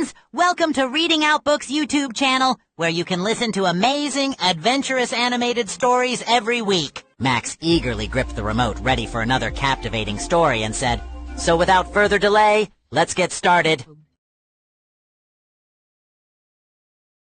friends! Welcome to Reading Out Books YouTube channel, where you can listen to amazing, adventurous animated stories every week. Max eagerly gripped the remote, ready for another captivating story, and said, "So without further delay, let's get started."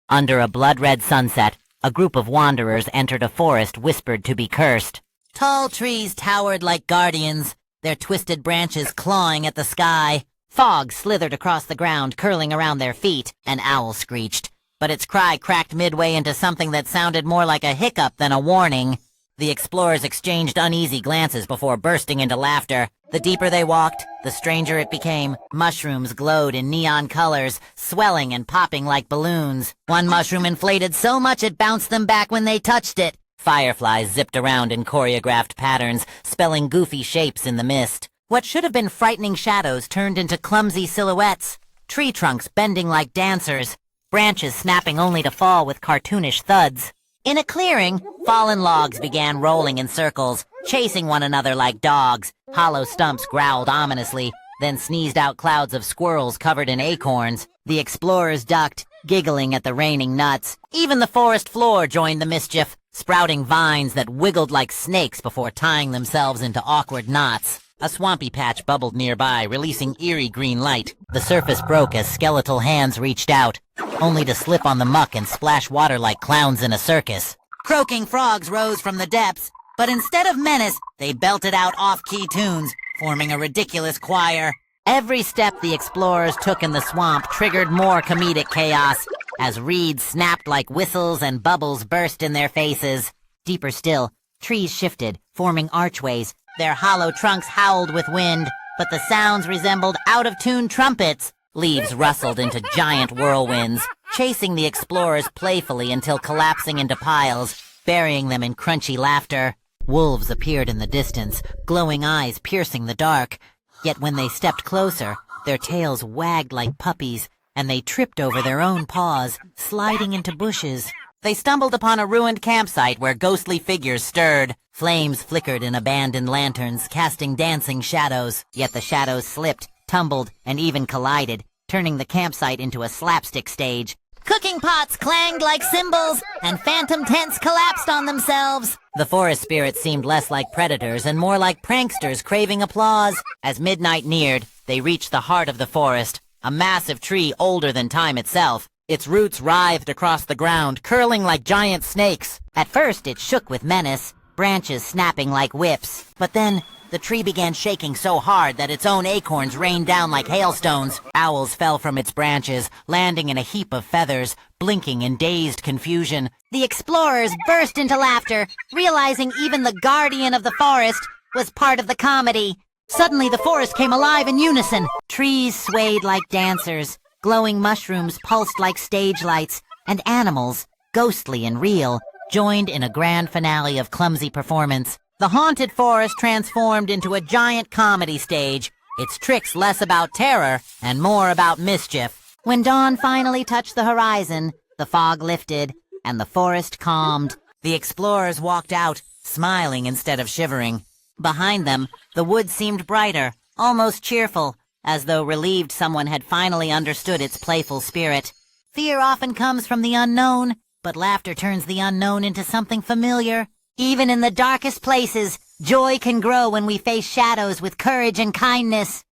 Under a blood-red sunset, a group of wanderers entered a forest whispered to be cursed. Tall trees towered like guardians, their twisted branches clawing at the sky. Fog slithered across the ground, curling around their feet. An owl screeched, but its cry cracked midway into something that sounded more like a hiccup than a warning. The explorers exchanged uneasy glances before bursting into laughter. The deeper they walked, the stranger it became. Mushrooms glowed in neon colors, swelling and popping like balloons. One mushroom inflated so much it bounced them back when they touched it. Fireflies zipped around in choreographed patterns, spelling goofy shapes in the mist. What should have been frightening shadows turned into clumsy silhouettes, tree trunks bending like dancers, branches snapping only to fall with cartoonish thuds. In a clearing, fallen logs began rolling in circles, chasing one another like dogs. Hollow stumps growled ominously, then sneezed out clouds of squirrels covered in acorns. The explorers ducked, giggling at the raining nuts. Even the forest floor joined the mischief, sprouting vines that wiggled like snakes before tying themselves into awkward knots. A swampy patch bubbled nearby, releasing eerie green light. The surface broke as skeletal hands reached out, only to slip on the muck and splash water like clowns in a circus. Croaking frogs rose from the depths, but instead of menace, they belted out off-key tunes, forming a ridiculous choir. Every step the explorers took in the swamp triggered more comedic chaos, as reeds snapped like whistles and bubbles burst in their faces. Deeper still, trees shifted, forming archways. Their hollow trunks howled with wind, but the sounds resembled out-of-tune trumpets. Leaves rustled into giant whirlwinds, chasing the explorers playfully until collapsing into piles, burying them in crunchy laughter. Wolves appeared in the distance, glowing eyes piercing the dark. Yet when they stepped closer, their tails wagged like puppies, and they tripped over their own paws, sliding into bushes. They stumbled upon a ruined campsite where ghostly figures stirred. Flames flickered in abandoned lanterns, casting dancing shadows. Yet the shadows slipped, tumbled, and even collided, turning the campsite into a slapstick stage. Cooking pots clanged like cymbals, and phantom tents collapsed on themselves. The forest spirits seemed less like predators and more like pranksters craving applause. As midnight neared, they reached the heart of the forest, a massive tree older than time itself. Its roots writhed across the ground, curling like giant snakes. At first it shook with menace, branches snapping like whips. But then, the tree began shaking so hard that its own acorns rained down like hailstones. Owls fell from its branches, landing in a heap of feathers, blinking in dazed confusion. The explorers burst into laughter, realizing even the guardian of the forest was part of the comedy. Suddenly the forest came alive in unison. Trees swayed like dancers. Glowing mushrooms pulsed like stage lights, and animals, ghostly and real, joined in a grand finale of clumsy performance. The haunted forest transformed into a giant comedy stage, its tricks less about terror and more about mischief. When dawn finally touched the horizon, the fog lifted, and the forest calmed. The explorers walked out, smiling instead of shivering. Behind them, the woods seemed brighter, almost cheerful, as though relieved someone had finally understood its playful spirit. Fear often comes from the unknown, but laughter turns the unknown into something familiar. Even in the darkest places, joy can grow when we face shadows with courage and kindness.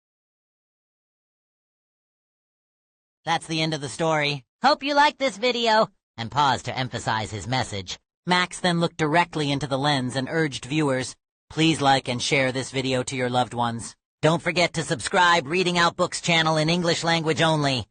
That's the end of the story. Hope you liked this video, and paused to emphasize his message. Max then looked directly into the lens and urged viewers, please like and share this video to your loved ones. Don't forget to subscribe Reading Out Books channel in English language only.